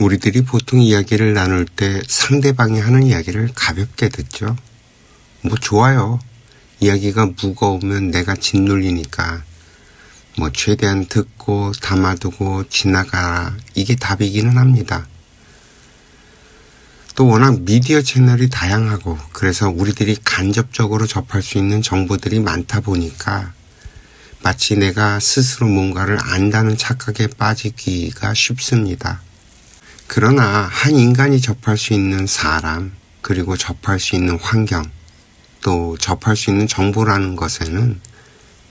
우리들이 보통 이야기를 나눌 때 상대방이 하는 이야기를 가볍게 듣죠. 뭐 좋아요. 이야기가 무거우면 내가 짓눌리니까 뭐 최대한 듣고 담아두고 지나가라. 이게 답이기는 합니다. 또 워낙 미디어 채널이 다양하고 그래서 우리들이 간접적으로 접할 수 있는 정보들이 많다 보니까 마치 내가 스스로 뭔가를 안다는 착각에 빠지기가 쉽습니다. 그러나 한 인간이 접할 수 있는 사람, 그리고 접할 수 있는 환경, 또 접할 수 있는 정보라는 것에는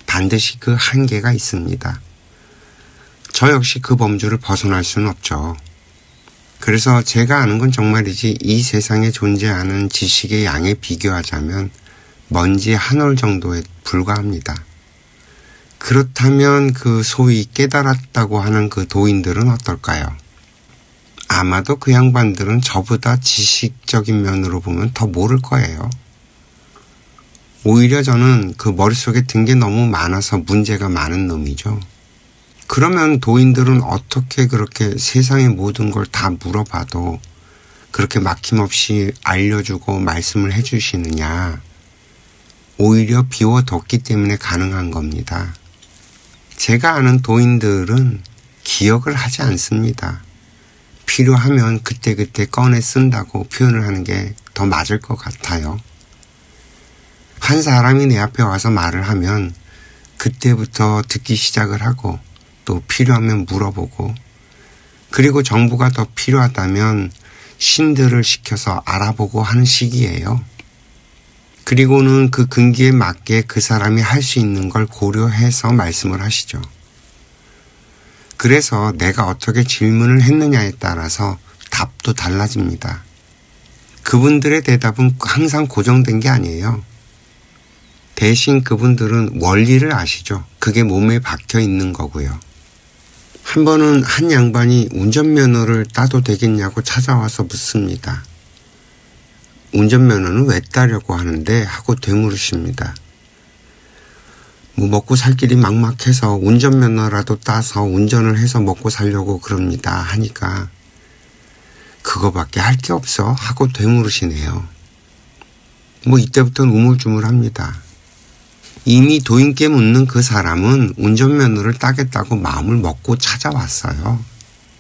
반드시 그 한계가 있습니다. 저 역시 그 범주를 벗어날 수는 없죠. 그래서 제가 아는 건 정말이지 이 세상에 존재하는 지식의 양에 비교하자면 먼지 한 올 정도에 불과합니다. 그렇다면 그 소위 깨달았다고 하는 그 도인들은 어떨까요? 아마도 그 양반들은 저보다 지식적인 면으로 보면 더 모를 거예요. 오히려 저는 그 머릿속에 든 게 너무 많아서 문제가 많은 놈이죠. 그러면 도인들은 어떻게 그렇게 세상의 모든 걸 다 물어봐도 그렇게 막힘없이 알려주고 말씀을 해주시느냐. 오히려 비워뒀기 때문에 가능한 겁니다. 제가 아는 도인들은 기억을 하지 않습니다. 필요하면 그때그때 꺼내 쓴다고 표현을 하는 게 더 맞을 것 같아요. 한 사람이 내 앞에 와서 말을 하면 그때부터 듣기 시작을 하고 또 필요하면 물어보고 그리고 정보가 더 필요하다면 신들을 시켜서 알아보고 하는 시기예요. 그리고는 그 근기에 맞게 그 사람이 할 수 있는 걸 고려해서 말씀을 하시죠. 그래서 내가 어떻게 질문을 했느냐에 따라서 답도 달라집니다. 그분들의 대답은 항상 고정된 게 아니에요. 대신 그분들은 원리를 아시죠. 그게 몸에 박혀 있는 거고요. 한 번은 한 양반이 운전면허를 따도 되겠냐고 찾아와서 묻습니다. 운전면허는 왜 따려고 하는데 하고 되물으십니다. 뭐 먹고 살 길이 막막해서 운전면허라도 따서 운전을 해서 먹고 살려고 그럽니다 하니까 그거밖에 할 게 없어 하고 되물으시네요. 뭐 이때부터는 우물쭈물합니다. 이미 도인께 묻는 그 사람은 운전면허를 따겠다고 마음을 먹고 찾아왔어요.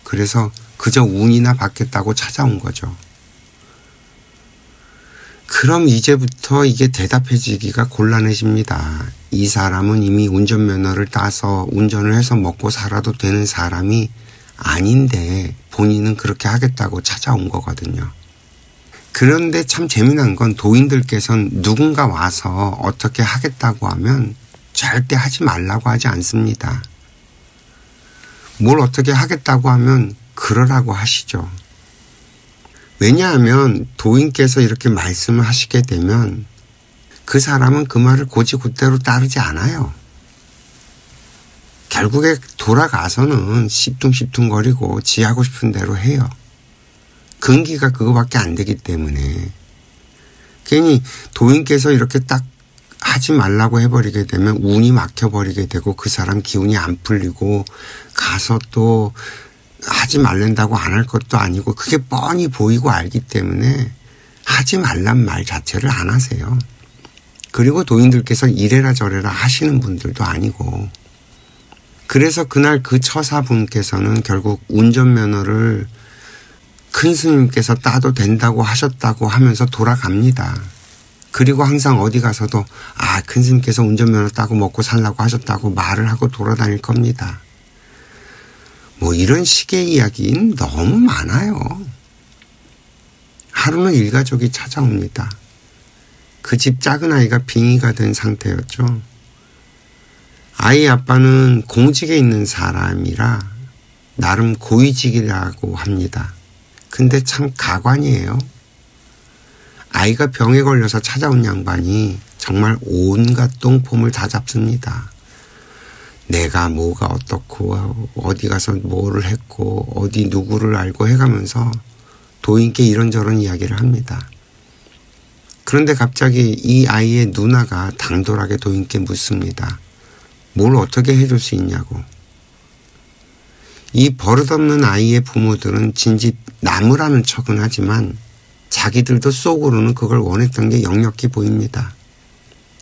그래서 그저 운이나 받겠다고 찾아온 거죠. 그럼 이제부터 이게 대답해지기가 곤란해집니다. 이 사람은 이미 운전면허를 따서 운전을 해서 먹고 살아도 되는 사람이 아닌데 본인은 그렇게 하겠다고 찾아온 거거든요. 그런데 참 재미난 건 도인들께서는 누군가 와서 어떻게 하겠다고 하면 절대 하지 말라고 하지 않습니다. 뭘 어떻게 하겠다고 하면 그러라고 하시죠. 왜냐하면 도인께서 이렇게 말씀을 하시게 되면 그 사람은 그 말을 곧이곧대로 따르지 않아요. 결국에 돌아가서는 시퉁시퉁거리고 지 하고 싶은 대로 해요. 근기가 그거밖에 안 되기 때문에 괜히 도인께서 이렇게 딱 하지 말라고 해버리게 되면 운이 막혀버리게 되고 그 사람 기운이 안 풀리고 가서 또 하지 말란다고 안 할 것도 아니고 그게 뻔히 보이고 알기 때문에 하지 말란 말 자체를 안 하세요. 그리고 도인들께서 이래라 저래라 하시는 분들도 아니고 그래서 그날 그 처사분께서는 결국 운전면허를 큰 스님께서 따도 된다고 하셨다고 하면서 돌아갑니다. 그리고 항상 어디 가서도 큰 스님께서 운전면허 따고 먹고 살라고 하셨다고 말을 하고 돌아다닐 겁니다. 뭐 이런 식의 이야기는 너무 많아요. 하루는 일가족이 찾아옵니다. 그 집 작은 아이가 빙의가 된 상태였죠. 아이 아빠는 공직에 있는 사람이라 나름 고위직이라고 합니다. 근데 참 가관이에요. 아이가 병에 걸려서 찾아온 양반이 정말 온갖 똥폼을 다 잡습니다. 내가 뭐가 어떻고 어디 가서 뭐를 했고 어디 누구를 알고 해가면서 도인께 이런저런 이야기를 합니다. 그런데 갑자기 이 아이의 누나가 당돌하게 도인께 묻습니다. 뭘 어떻게 해줄 수 있냐고. 이 버릇없는 아이의 부모들은 진즉 나무라는 척은 하지만 자기들도 속으로는 그걸 원했던 게 역력히 보입니다.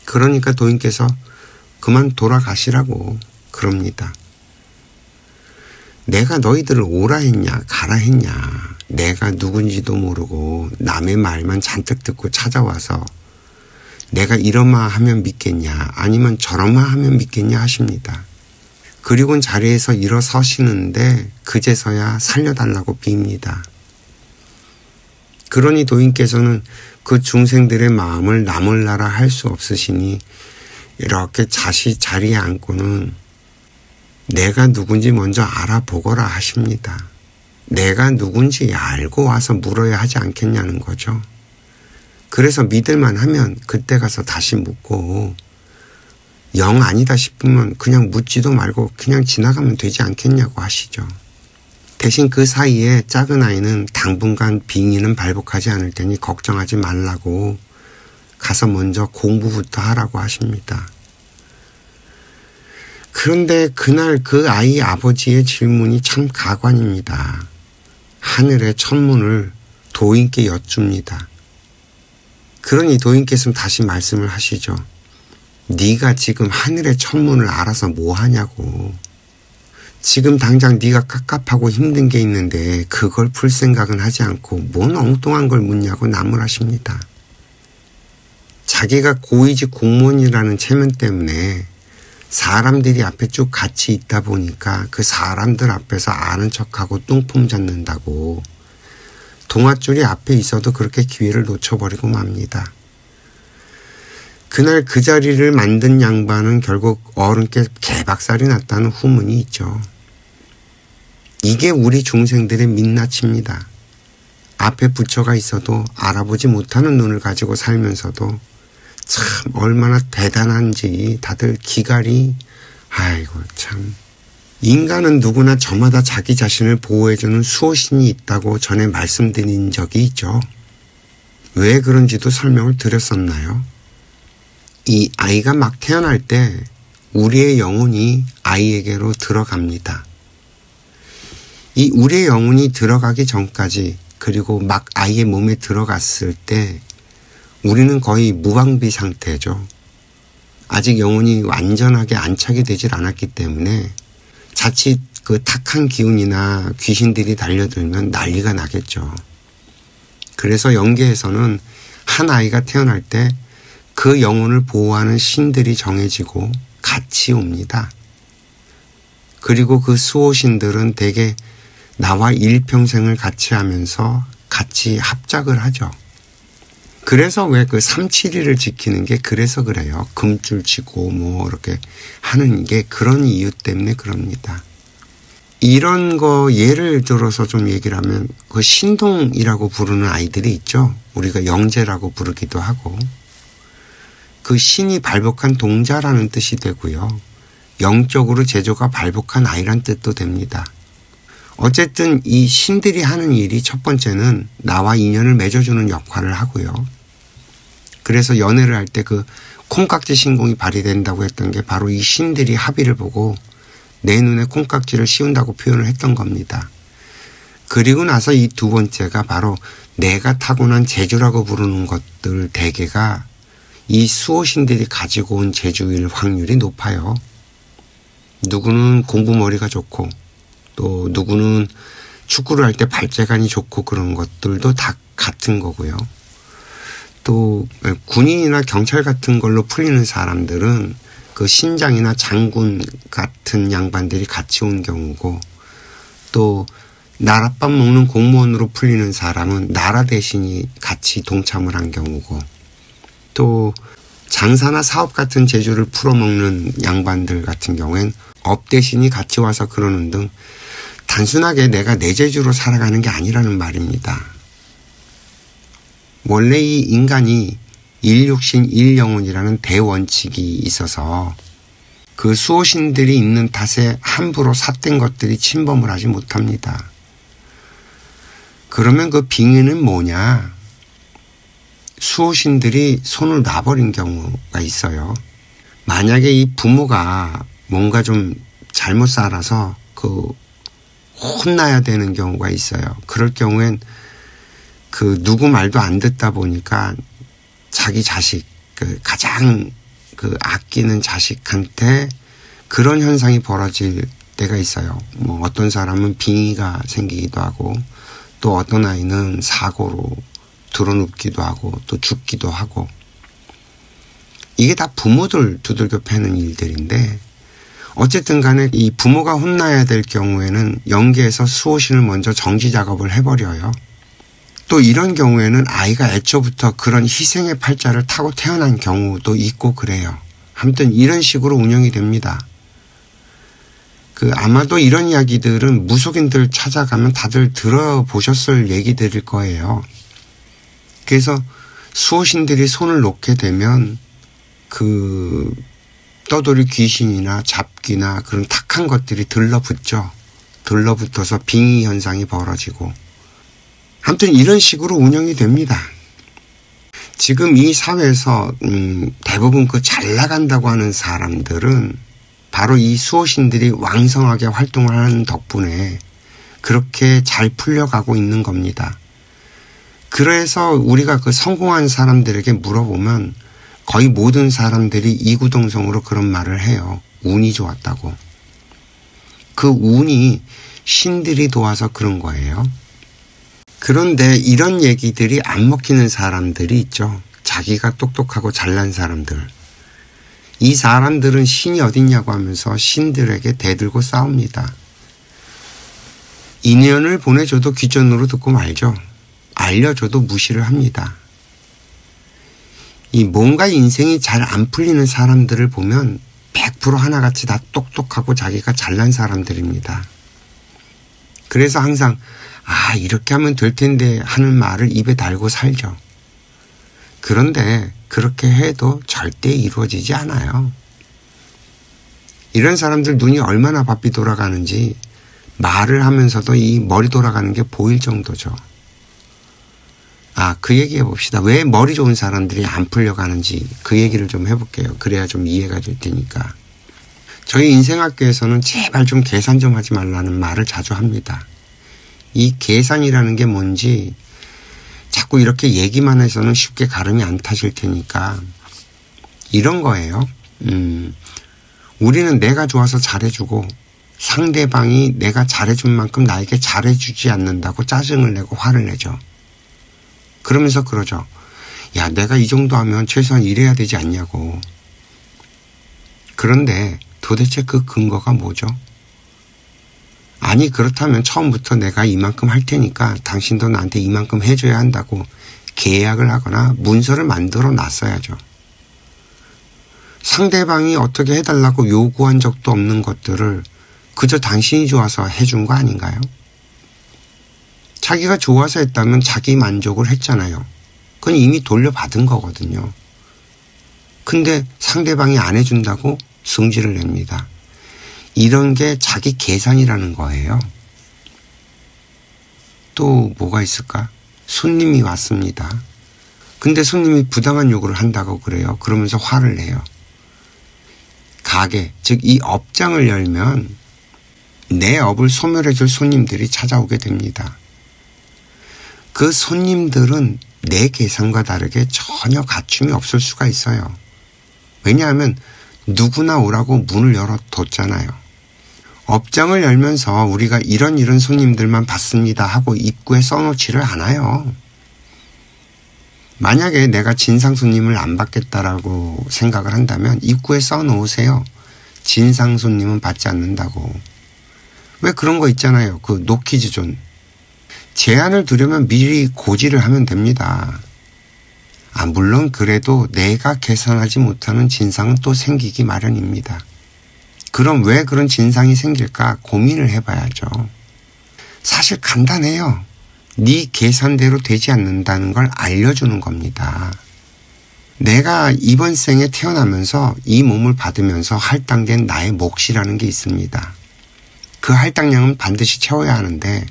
그러니까 도인께서 그만 돌아가시라고 그럽니다. 내가 너희들을 오라 했냐 가라 했냐, 내가 누군지도 모르고 남의 말만 잔뜩 듣고 찾아와서 내가 이러마 하면 믿겠냐 아니면 저러마 하면 믿겠냐 하십니다. 그리고는 자리에서 일어서시는데 그제서야 살려달라고 빕니다. 그러니 도인께서는 그 중생들의 마음을 나몰라라 할 수 없으시니 이렇게 자리에 앉고는 내가 누군지 먼저 알아보거라 하십니다. 내가 누군지 알고 와서 물어야 하지 않겠냐는 거죠. 그래서 믿을만 하면 그때 가서 다시 묻고 영 아니다 싶으면 그냥 묻지도 말고 그냥 지나가면 되지 않겠냐고 하시죠. 대신 그 사이에 작은 아이는 당분간 빙의는 발복하지 않을 테니 걱정하지 말라고 가서 먼저 공부부터 하라고 하십니다. 그런데 그날 그 아이 아버지의 질문이 참 가관입니다. 하늘의 천문을 도인께 여쭙니다. 그러니 도인께서는 다시 말씀을 하시죠. 네가 지금 하늘의 천문을 알아서 뭐 하냐고. 지금 당장 네가 깝깝하고 힘든 게 있는데 그걸 풀 생각은 하지 않고 뭔 엉뚱한 걸 묻냐고 나무라십니다. 자기가 고위직 공무원이라는 체면 때문에 사람들이 앞에 쭉 같이 있다 보니까 그 사람들 앞에서 아는 척하고 뚱품 잡는다고 동아줄이 앞에 있어도 그렇게 기회를 놓쳐버리고 맙니다. 그날 그 자리를 만든 양반은 결국 어른께 개박살이 났다는 후문이 있죠. 이게 우리 중생들의 민낯입니다. 앞에 부처가 있어도 알아보지 못하는 눈을 가지고 살면서도 참 얼마나 대단한지 다들 기갈이, 아이고 참. 인간은 누구나 저마다 자기 자신을 보호해주는 수호신이 있다고 전에 말씀드린 적이 있죠. 왜 그런지도 설명을 드렸었나요? 이 아이가 막 태어날 때 우리의 영혼이 아이에게로 들어갑니다. 이 우리의 영혼이 들어가기 전까지, 그리고 막 아이의 몸에 들어갔을 때 우리는 거의 무방비 상태죠. 아직 영혼이 완전하게 안착이 되질 않았기 때문에 자칫 그 탁한 기운이나 귀신들이 달려들면 난리가 나겠죠. 그래서 영계에서는 한 아이가 태어날 때 그 영혼을 보호하는 신들이 정해지고 같이 옵니다. 그리고 그 수호신들은 대개 나와 일평생을 같이 하면서 같이 합작을 하죠. 그래서 왜 그 371을 지키는 게 그래서 그래요. 금줄 치고 뭐 이렇게 하는 게 그런 이유 때문에 그럽니다. 이런 거 예를 들어서 좀 얘기를 하면 그 신동이라고 부르는 아이들이 있죠. 우리가 영재라고 부르기도 하고. 그 신이 발복한 동자라는 뜻이 되고요. 영적으로 제조가 발복한 아이란 뜻도 됩니다. 어쨌든 이 신들이 하는 일이 첫 번째는 나와 인연을 맺어주는 역할을 하고요. 그래서 연애를 할 때 그 콩깍지 신공이 발휘된다고 했던 게 바로 이 신들이 합의를 보고 내 눈에 콩깍지를 씌운다고 표현을 했던 겁니다. 그리고 나서 이 두 번째가 바로 내가 타고난 재주라고 부르는 것들 대개가 이 수호신들이 가지고 온 재주일 확률이 높아요. 누구는 공부머리가 좋고 또 누구는 축구를 할 때 발재간이 좋고 그런 것들도 다 같은 거고요. 또 군인이나 경찰 같은 걸로 풀리는 사람들은 그 신장이나 장군 같은 양반들이 같이 온 경우고, 또 나랏밥 먹는 공무원으로 풀리는 사람은 나라 대신이 같이 동참을 한 경우고, 또 장사나 사업 같은 재주를 풀어먹는 양반들 같은 경우엔 업 대신이 같이 와서 그러는 등 단순하게 내가 내 재주로 살아가는 게 아니라는 말입니다. 원래 이 인간이 일육신 일영혼이라는 대원칙이 있어서 그 수호신들이 있는 탓에 함부로 삿된 것들이 침범을 하지 못합니다. 그러면 그 빙의는 뭐냐? 수호신들이 손을 놔버린 경우가 있어요. 만약에 이 부모가 뭔가 좀 잘못 살아서 그 혼나야 되는 경우가 있어요. 그럴 경우엔 그 누구 말도 안 듣다 보니까 자기 자식, 그 가장 그 아끼는 자식한테 그런 현상이 벌어질 때가 있어요. 뭐 어떤 사람은 빙의가 생기기도 하고 또 어떤 아이는 사고로 드러눕기도 하고 또 죽기도 하고 이게 다 부모들 두들겨 패는 일들인데 어쨌든 간에 이 부모가 혼나야 될 경우에는 연계해서 수호신을 먼저 정지 작업을 해버려요. 또 이런 경우에는 아이가 애초부터 그런 희생의 팔자를 타고 태어난 경우도 있고 그래요. 아무튼 이런 식으로 운영이 됩니다. 아마도 이런 이야기들은 무속인들 찾아가면 다들 들어보셨을 얘기들일 거예요. 그래서 수호신들이 손을 놓게 되면 떠돌이 귀신이나 잡귀나 그런 탁한 것들이 들러붙죠. 들러붙어서 빙의 현상이 벌어지고. 아무튼 이런 식으로 운영이 됩니다. 지금 이 사회에서 대부분 잘 나간다고 하는 사람들은 바로 이 수호신들이 왕성하게 활동을 하는 덕분에 그렇게 잘 풀려가고 있는 겁니다. 그래서 우리가 성공한 사람들에게 물어보면 거의 모든 사람들이 이구동성으로 그런 말을 해요. 운이 좋았다고. 그 운이 신들이 도와서 그런 거예요. 그런데 이런 얘기들이 안 먹히는 사람들이 있죠. 자기가 똑똑하고 잘난 사람들. 이 사람들은 신이 어딨냐고 하면서 신들에게 대들고 싸웁니다. 인연을 보내줘도 귀전으로 듣고 말죠. 알려줘도 무시를 합니다. 이 뭔가 인생이 잘 안 풀리는 사람들을 보면 100% 하나같이 다 똑똑하고 자기가 잘난 사람들입니다. 그래서 항상 이렇게 하면 될 텐데 하는 말을 입에 달고 살죠. 그런데 그렇게 해도 절대 이루어지지 않아요. 이런 사람들 눈이 얼마나 바삐 돌아가는지 말을 하면서도 이 머리 돌아가는 게 보일 정도죠. 그 얘기 해봅시다. 왜 머리 좋은 사람들이 안 풀려가는지 그 얘기를 좀 해볼게요. 그래야 좀 이해가 될 테니까. 저희 인생학교에서는 제발 좀 계산 좀 하지 말라는 말을 자주 합니다. 이 계산이라는 게 뭔지 자꾸 이렇게 얘기만 해서는 쉽게 가름이 안 타실 테니까 이런 거예요. 우리는 내가 좋아서 잘해주고 상대방이 내가 잘해준 만큼 나에게 잘해주지 않는다고 짜증을 내고 화를 내죠. 그러면서 그러죠. 야, 내가 이 정도 하면 최소한 이래야 되지 않냐고. 그런데 도대체 그 근거가 뭐죠? 아니, 그렇다면 처음부터 내가 이만큼 할 테니까 당신도 나한테 이만큼 해줘야 한다고 계약을 하거나 문서를 만들어 놨어야죠. 상대방이 어떻게 해달라고 요구한 적도 없는 것들을 그저 당신이 좋아서 해준 거 아닌가요? 자기가 좋아서 했다면 자기 만족을 했잖아요. 그건 이미 돌려받은 거거든요. 근데 상대방이 안 해준다고 승질을 냅니다. 이런 게 자기 계산이라는 거예요. 또 뭐가 있을까? 손님이 왔습니다. 근데 손님이 부당한 요구를 한다고 그래요. 그러면서 화를 내요. 가게, 즉 이 업장을 열면 내 업을 소멸해 줄 손님들이 찾아오게 됩니다. 그 손님들은 내 계산과 다르게 전혀 갖춤이 없을 수가 있어요. 왜냐하면 누구나 오라고 문을 열어뒀잖아요. 업장을 열면서 우리가 이런 손님들만 받습니다 하고 입구에 써놓지를 않아요. 만약에 내가 진상 손님을 안 받겠다라고 생각을 한다면 입구에 써놓으세요. 진상 손님은 받지 않는다고. 왜 그런 거 있잖아요. 그 노키즈존. 제한을 두려면 미리 고지를 하면 됩니다. 물론 그래도 내가 계산하지 못하는 진상은 또 생기기 마련입니다. 그럼 왜 그런 진상이 생길까 고민을 해봐야죠. 사실 간단해요. 네 계산대로 되지 않는다는 걸 알려주는 겁니다. 내가 이번 생에 태어나면서 이 몸을 받으면서 할당된 나의 몫이라는 게 있습니다. 그 할당량은 반드시 채워야 하는데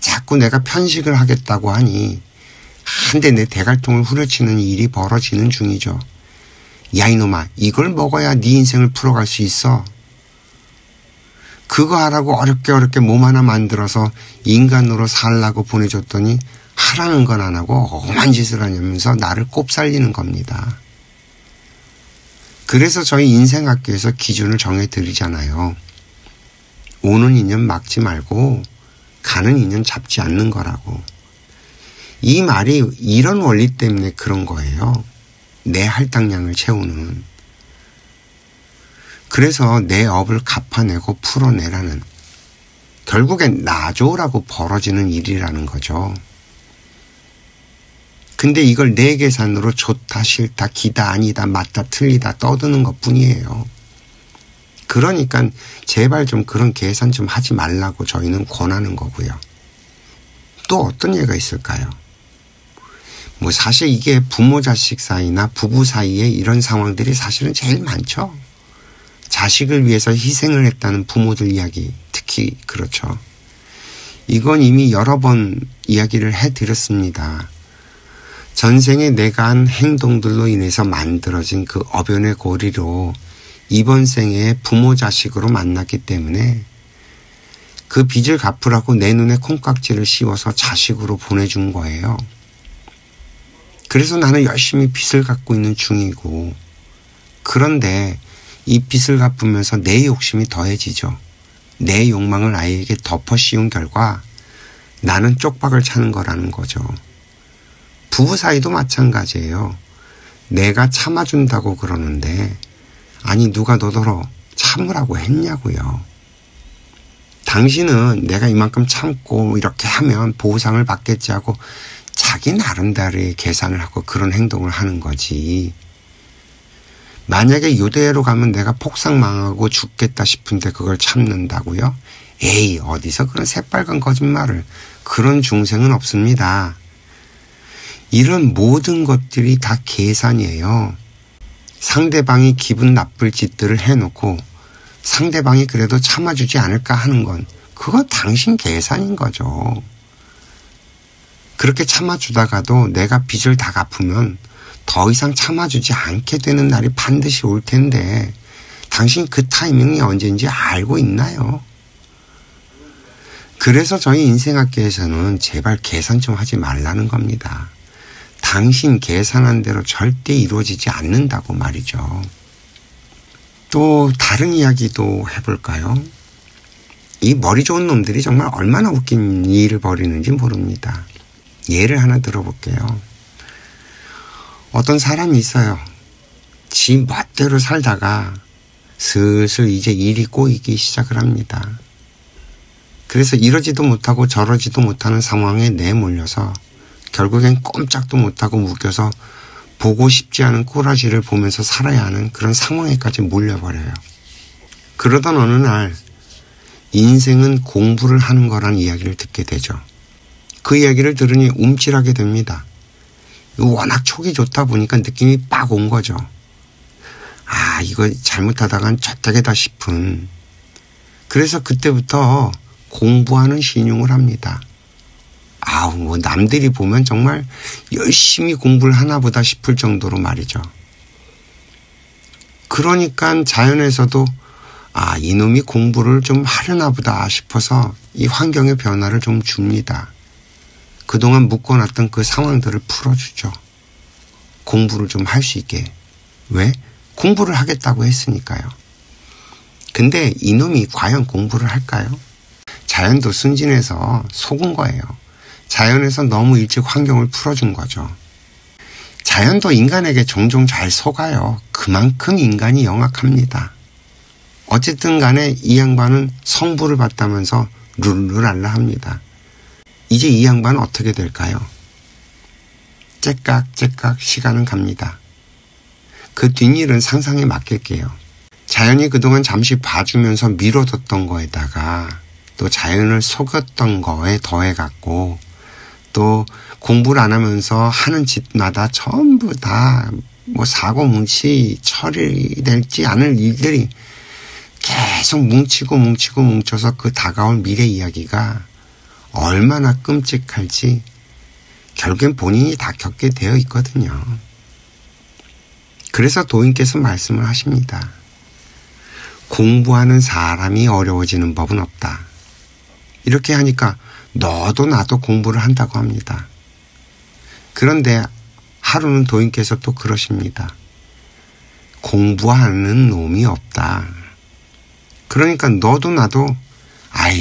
자꾸 내가 편식을 하겠다고 하니 한데 내 대갈통을 후려치는 일이 벌어지는 중이죠. 야 이놈아, 이걸 먹어야 네 인생을 풀어갈 수 있어. 그거 하라고 어렵게 몸 하나 만들어서 인간으로 살라고 보내줬더니 하라는 건 안 하고 엄한 짓을 하냐면서 나를 꼽살리는 겁니다. 그래서 저희 인생학교에서 기준을 정해드리잖아요. 오는 인연 막지 말고 가는 인연 잡지 않는 거라고. 이 말이 이런 원리 때문에 그런 거예요. 내 할당량을 채우는. 그래서 내 업을 갚아내고 풀어내라는, 결국엔 나조라고 벌어지는 일이라는 거죠. 근데 이걸 내 계산으로 좋다 싫다 기다 아니다 맞다 틀리다 떠드는 것뿐이에요. 그러니까 제발 좀 그런 계산 좀 하지 말라고 저희는 권하는 거고요. 또 어떤 예가 있을까요? 뭐 사실 이게 부모 자식 사이나 부부 사이에 이런 상황들이 사실은 제일 많죠. 자식을 위해서 희생을 했다는 부모들 이야기 특히 그렇죠. 이건 이미 여러 번 이야기를 해드렸습니다. 전생에 내가 한 행동들로 인해서 만들어진 그 업연의 고리로 이번 생에 부모 자식으로 만났기 때문에 그 빚을 갚으라고 내 눈에 콩깍지를 씌워서 자식으로 보내준 거예요. 그래서 나는 열심히 빚을 갚고 있는 중이고, 그런데 이 빚을 갚으면서 내 욕심이 더해지죠. 내 욕망을 아이에게 덮어 씌운 결과 나는 쪽박을 차는 거라는 거죠. 부부 사이도 마찬가지예요. 내가 참아준다고 그러는데 아니 누가 너더러 참으라고 했냐고요. 당신은 내가 이만큼 참고 이렇게 하면 보상을 받겠지 하고 자기 나름대로의 계산을 하고 그런 행동을 하는 거지. 만약에 이대로 가면 내가 폭삭망하고 죽겠다 싶은데 그걸 참는다고요? 에이, 어디서 그런 새빨간 거짓말을. 그런 중생은 없습니다. 이런 모든 것들이 다 계산이에요. 상대방이 기분 나쁠 짓들을 해놓고 상대방이 그래도 참아주지 않을까 하는 건 그거 당신 계산인 거죠. 그렇게 참아주다가도 내가 빚을 다 갚으면 더 이상 참아주지 않게 되는 날이 반드시 올 텐데 당신 그 타이밍이 언제인지 알고 있나요? 그래서 저희 인생학교에서는 제발 계산 좀 하지 말라는 겁니다. 당신 계산한 대로 절대 이루어지지 않는다고 말이죠. 또 다른 이야기도 해볼까요? 이 머리 좋은 놈들이 정말 얼마나 웃긴 일을 벌이는지 모릅니다. 예를 하나 들어볼게요. 어떤 사람이 있어요. 지 멋대로 살다가 슬슬 이제 일이 꼬이기 시작을 합니다. 그래서 이러지도 못하고 저러지도 못하는 상황에 내몰려서 결국엔 꼼짝도 못하고 묶여서 보고 싶지 않은 꼬라지를 보면서 살아야 하는 그런 상황에까지 몰려버려요. 그러던 어느 날 인생은 공부를 하는 거란 이야기를 듣게 되죠. 그 이야기를 들으니 움찔하게 됩니다. 워낙 촉이 좋다 보니까 느낌이 빡 온 거죠. 아, 이거 잘못하다간 저택이다 싶은. 그래서 그때부터 공부하는 신용을 합니다. 아우, 뭐 남들이 보면 정말 열심히 공부를 하나 보다 싶을 정도로 말이죠. 그러니까 자연에서도 아, 이놈이 공부를 좀 하려나 보다 싶어서 이 환경의 변화를 좀 줍니다. 그동안 묶어놨던 그 상황들을 풀어주죠. 공부를 좀 할 수 있게. 왜? 공부를 하겠다고 했으니까요. 근데 이놈이 과연 공부를 할까요? 자연도 순진해서 속은 거예요. 자연에서 너무 일찍 환경을 풀어준 거죠. 자연도 인간에게 종종 잘 속아요. 그만큼 인간이 영악합니다. 어쨌든 간에 이 양반은 성부를 받다면서 룰루랄라 합니다. 이제 이 양반은 어떻게 될까요? 째깍째깍 시간은 갑니다. 그 뒷일은 상상에 맡길게요. 자연이 그동안 잠시 봐주면서 미뤄뒀던 거에다가 또 자연을 속였던 거에 더해갖고 또 공부를 안 하면서 하는 짓마다 전부 다 뭐 사고 뭉치 처리될지 않을 일들이 계속 뭉쳐서 그 다가올 미래 이야기가 얼마나 끔찍할지 결국엔 본인이 다 겪게 되어 있거든요. 그래서 도인께서 말씀을 하십니다. 공부하는 사람이 어려워지는 법은 없다. 이렇게 하니까 너도 나도 공부를 한다고 합니다. 그런데 하루는 도인께서 또 그러십니다. 공부하는 놈이 없다. 그러니까 너도 나도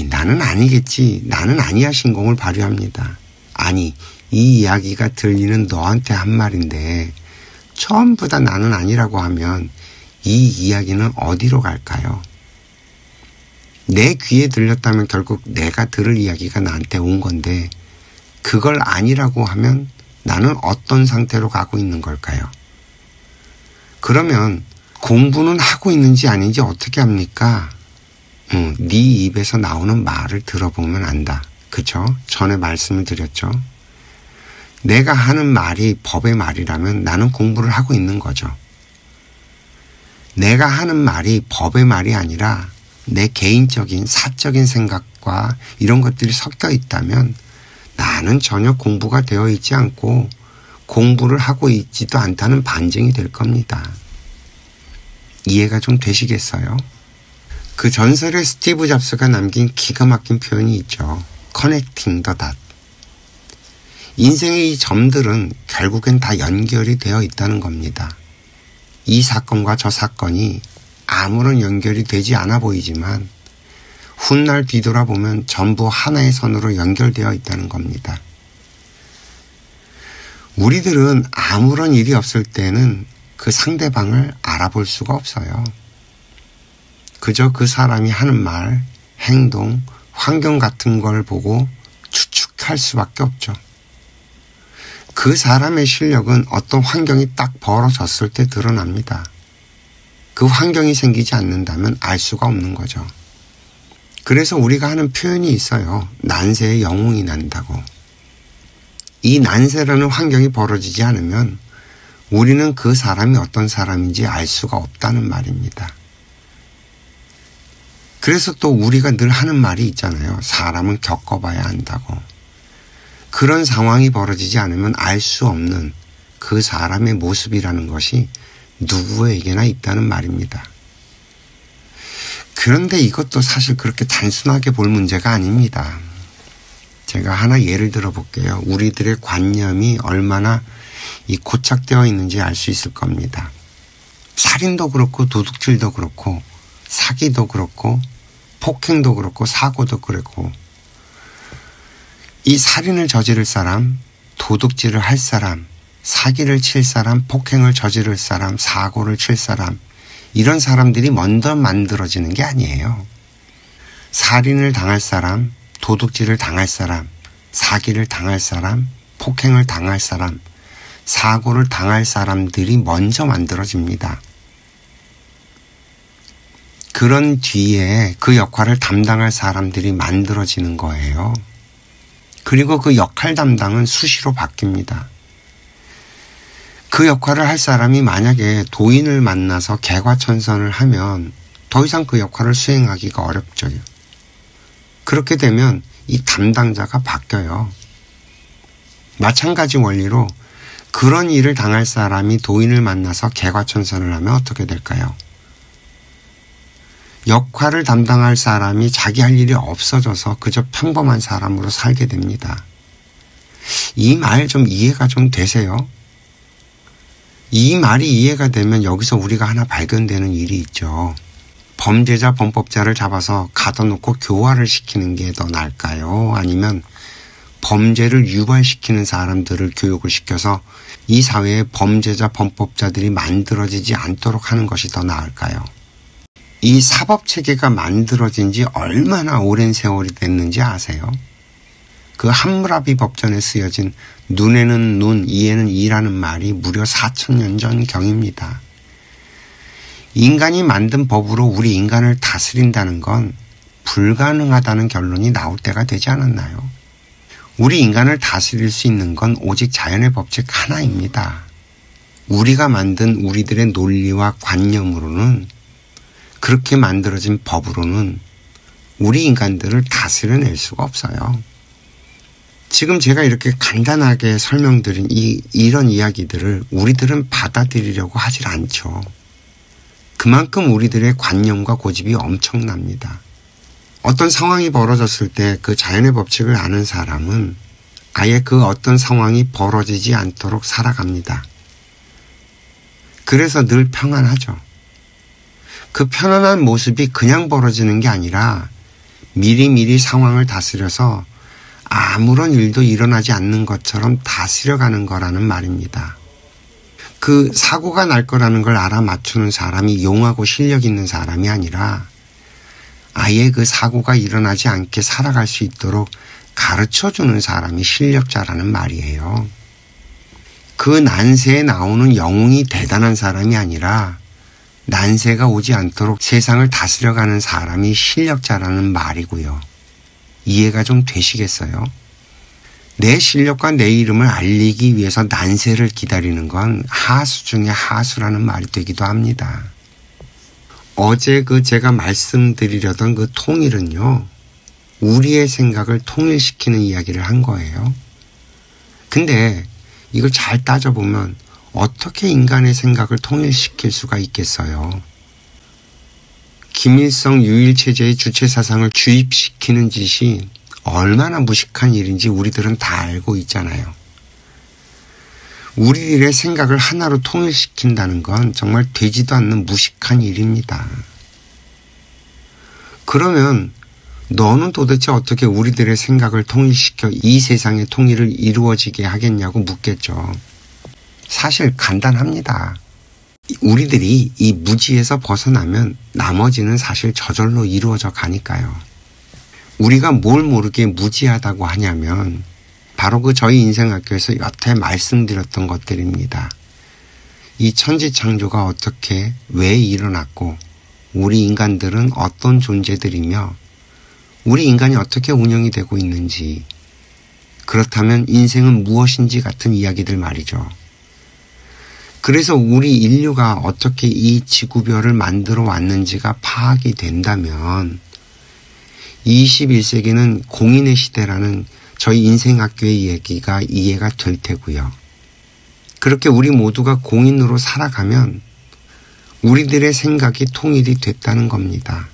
나는 아니겠지. 나는 아니야 신공을 발휘합니다. 아니, 이 이야기가 들리는 너한테 한 말인데 전부 다 나는 아니라고 하면 이 이야기는 어디로 갈까요? 내 귀에 들렸다면 결국 내가 들을 이야기가 나한테 온 건데 그걸 아니라고 하면 나는 어떤 상태로 가고 있는 걸까요? 그러면 공부는 하고 있는지 아닌지 어떻게 합니까? 네 입에서 나오는 말을 들어보면 안다. 그쵸? 전에 말씀을 드렸죠. 내가 하는 말이 법의 말이라면 나는 공부를 하고 있는 거죠. 내가 하는 말이 법의 말이 아니라 내 개인적인 사적인 생각과 이런 것들이 섞여 있다면 나는 전혀 공부가 되어 있지 않고 공부를 하고 있지도 않다는 반증이 될 겁니다. 이해가 좀 되시겠어요? 그 전설의 스티브 잡스가 남긴 기가 막힌 표현이 있죠. Connecting the dot. 인생의 이 점들은 결국엔 다 연결이 되어 있다는 겁니다. 이 사건과 저 사건이 아무런 연결이 되지 않아 보이지만 훗날 뒤돌아보면 전부 하나의 선으로 연결되어 있다는 겁니다. 우리들은 아무런 일이 없을 때는 그 상대방을 알아볼 수가 없어요. 그저 그 사람이 하는 말, 행동, 환경 같은 걸 보고 추측할 수밖에 없죠. 그 사람의 실력은 어떤 환경이 딱 벌어졌을 때 드러납니다. 그 환경이 생기지 않는다면 알 수가 없는 거죠. 그래서 우리가 하는 표현이 있어요. 난세에 영웅이 난다고. 이 난세라는 환경이 벌어지지 않으면 우리는 그 사람이 어떤 사람인지 알 수가 없다는 말입니다. 그래서 또 우리가 늘 하는 말이 있잖아요. 사람은 겪어봐야 한다고. 그런 상황이 벌어지지 않으면 알 수 없는 그 사람의 모습이라는 것이 누구에게나 있다는 말입니다. 그런데 이것도 사실 그렇게 단순하게 볼 문제가 아닙니다. 제가 하나 예를 들어 볼게요. 우리들의 관념이 얼마나 고착되어 있는지 알 수 있을 겁니다. 살인도 그렇고 도둑질도 그렇고 사기도 그렇고 폭행도 그렇고 사고도 그렇고 이 살인을 저지를 사람, 도둑질을 할 사람, 사기를 칠 사람, 폭행을 저지를 사람, 사고를 칠 사람 이런 사람들이 먼저 만들어지는 게 아니에요. 살인을 당할 사람, 도둑질을 당할 사람, 사기를 당할 사람, 폭행을 당할 사람, 사고를 당할 사람들이 먼저 만들어집니다. 그런 뒤에 그 역할을 담당할 사람들이 만들어지는 거예요. 그리고 그 역할 담당은 수시로 바뀝니다. 그 역할을 할 사람이 만약에 도인을 만나서 개과천선을 하면 더 이상 그 역할을 수행하기가 어렵죠. 그렇게 되면 이 담당자가 바뀌어요. 마찬가지 원리로 그런 일을 당할 사람이 도인을 만나서 개과천선을 하면 어떻게 될까요? 역할을 담당할 사람이 자기 할 일이 없어져서 그저 평범한 사람으로 살게 됩니다. 이 말 좀 이해가 좀 되세요? 이 말이 이해가 되면 여기서 우리가 하나 발견되는 일이 있죠. 범죄자, 범법자를 잡아서 가둬놓고 교화를 시키는 게 더 나을까요? 아니면 범죄를 유발시키는 사람들을 교육을 시켜서 이 사회에 범죄자, 범법자들이 만들어지지 않도록 하는 것이 더 나을까요? 이 사법체계가 만들어진 지 얼마나 오랜 세월이 됐는지 아세요? 그 함무라비 법전에 쓰여진 눈에는 눈, 이에는 이라는 말이 무려 4,000년 전 경입니다. 인간이 만든 법으로 우리 인간을 다스린다는 건 불가능하다는 결론이 나올 때가 되지 않았나요? 우리 인간을 다스릴 수 있는 건 오직 자연의 법칙 하나입니다. 우리가 만든 우리들의 논리와 관념으로는 그렇게 만들어진 법으로는 우리 인간들을 다스려낼 수가 없어요. 지금 제가 이렇게 간단하게 설명드린 이런 이야기들을 우리들은 받아들이려고 하질 않죠. 그만큼 우리들의 관념과 고집이 엄청납니다. 어떤 상황이 벌어졌을 때 그 자연의 법칙을 아는 사람은 아예 그 어떤 상황이 벌어지지 않도록 살아갑니다. 그래서 늘 평안하죠. 그 편안한 모습이 그냥 벌어지는 게 아니라 미리미리 상황을 다스려서 아무런 일도 일어나지 않는 것처럼 다스려가는 거라는 말입니다. 그 사고가 날 거라는 걸 알아맞추는 사람이 용하고 실력 있는 사람이 아니라 아예 그 사고가 일어나지 않게 살아갈 수 있도록 가르쳐주는 사람이 실력자라는 말이에요. 그 난세에 나오는 영웅이 대단한 사람이 아니라 난세가 오지 않도록 세상을 다스려가는 사람이 실력자라는 말이고요. 이해가 좀 되시겠어요? 내 실력과 내 이름을 알리기 위해서 난세를 기다리는 건 하수 중에 하수라는 말이 되기도 합니다. 어제 제가 말씀드리려던 그 통일은요, 우리의 생각을 통일시키는 이야기를 한 거예요. 근데 이걸 잘 따져보면 어떻게 인간의 생각을 통일시킬 수가 있겠어요? 김일성 유일체제의 주체사상을 주입시키는 짓이 얼마나 무식한 일인지 우리들은 다 알고 있잖아요. 우리들의 생각을 하나로 통일시킨다는 건 정말 되지도 않는 무식한 일입니다. 그러면 너는 도대체 어떻게 우리들의 생각을 통일시켜 이 세상의 통일을 이루어지게 하겠냐고 묻겠죠. 사실 간단합니다. 우리들이 이 무지에서 벗어나면 나머지는 사실 저절로 이루어져 가니까요. 우리가 뭘 모르게 무지하다고 하냐면 바로 저희 인생학교에서 여태 말씀드렸던 것들입니다. 이 천지창조가 어떻게 왜 일어났고 우리 인간들은 어떤 존재들이며 우리 인간이 어떻게 운영이 되고 있는지, 그렇다면 인생은 무엇인지 같은 이야기들 말이죠. 그래서 우리 인류가 어떻게 이 지구별을 만들어 왔는지가 파악이 된다면 21세기는 공인의 시대라는 저희 인생학교의 얘기가 이해가 될 테고요. 그렇게 우리 모두가 공인으로 살아가면 우리들의 생각이 통일이 됐다는 겁니다.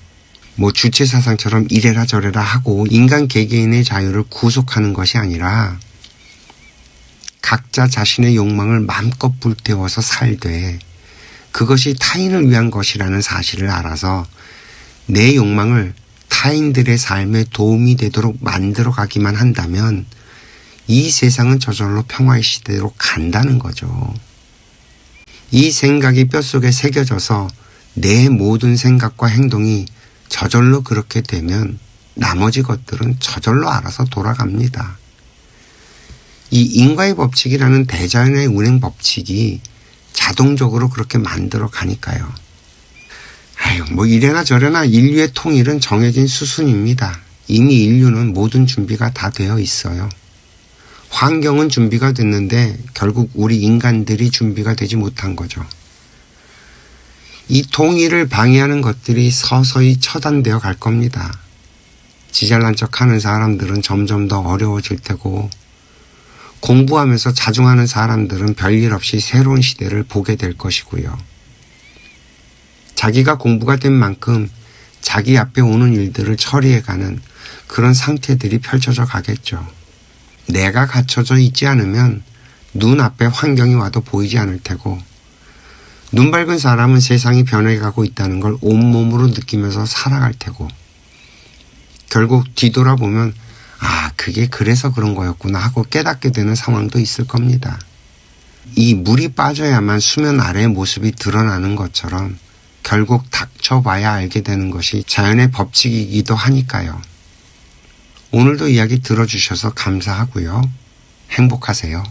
주체사상처럼 이래라 저래라 하고 인간 개개인의 자유를 구속하는 것이 아니라 각자 자신의 욕망을 마음껏 불태워서 살되 그것이 타인을 위한 것이라는 사실을 알아서 내 욕망을 타인들의 삶에 도움이 되도록 만들어가기만 한다면 이 세상은 저절로 평화의 시대로 간다는 거죠. 이 생각이 뼛속에 새겨져서 내 모든 생각과 행동이 저절로 그렇게 되면 나머지 것들은 저절로 알아서 돌아갑니다. 이 인과의 법칙이라는 대자연의 운행 법칙이 자동적으로 그렇게 만들어 가니까요. 이래나 저래나 인류의 통일은 정해진 수순입니다. 이미 인류는 모든 준비가 다 되어 있어요. 환경은 준비가 됐는데 결국 우리 인간들이 준비가 되지 못한 거죠. 이 통일을 방해하는 것들이 서서히 처단되어 갈 겁니다. 지잘난 척하는 사람들은 점점 더 어려워질 테고 공부하면서 자중하는 사람들은 별일 없이 새로운 시대를 보게 될 것이고요. 자기가 공부가 된 만큼 자기 앞에 오는 일들을 처리해가는 그런 상태들이 펼쳐져 가겠죠. 내가 갖춰져 있지 않으면 눈앞에 환경이 와도 보이지 않을 테고 눈 밝은 사람은 세상이 변해가고 있다는 걸 온몸으로 느끼면서 살아갈 테고 결국 뒤돌아보면 그게 그래서 그런 거였구나 하고 깨닫게 되는 상황도 있을 겁니다. 이 물이 빠져야만 수면 아래의 모습이 드러나는 것처럼 결국 닥쳐봐야 알게 되는 것이 자연의 법칙이기도 하니까요. 오늘도 이야기 들어주셔서 감사하고요. 행복하세요.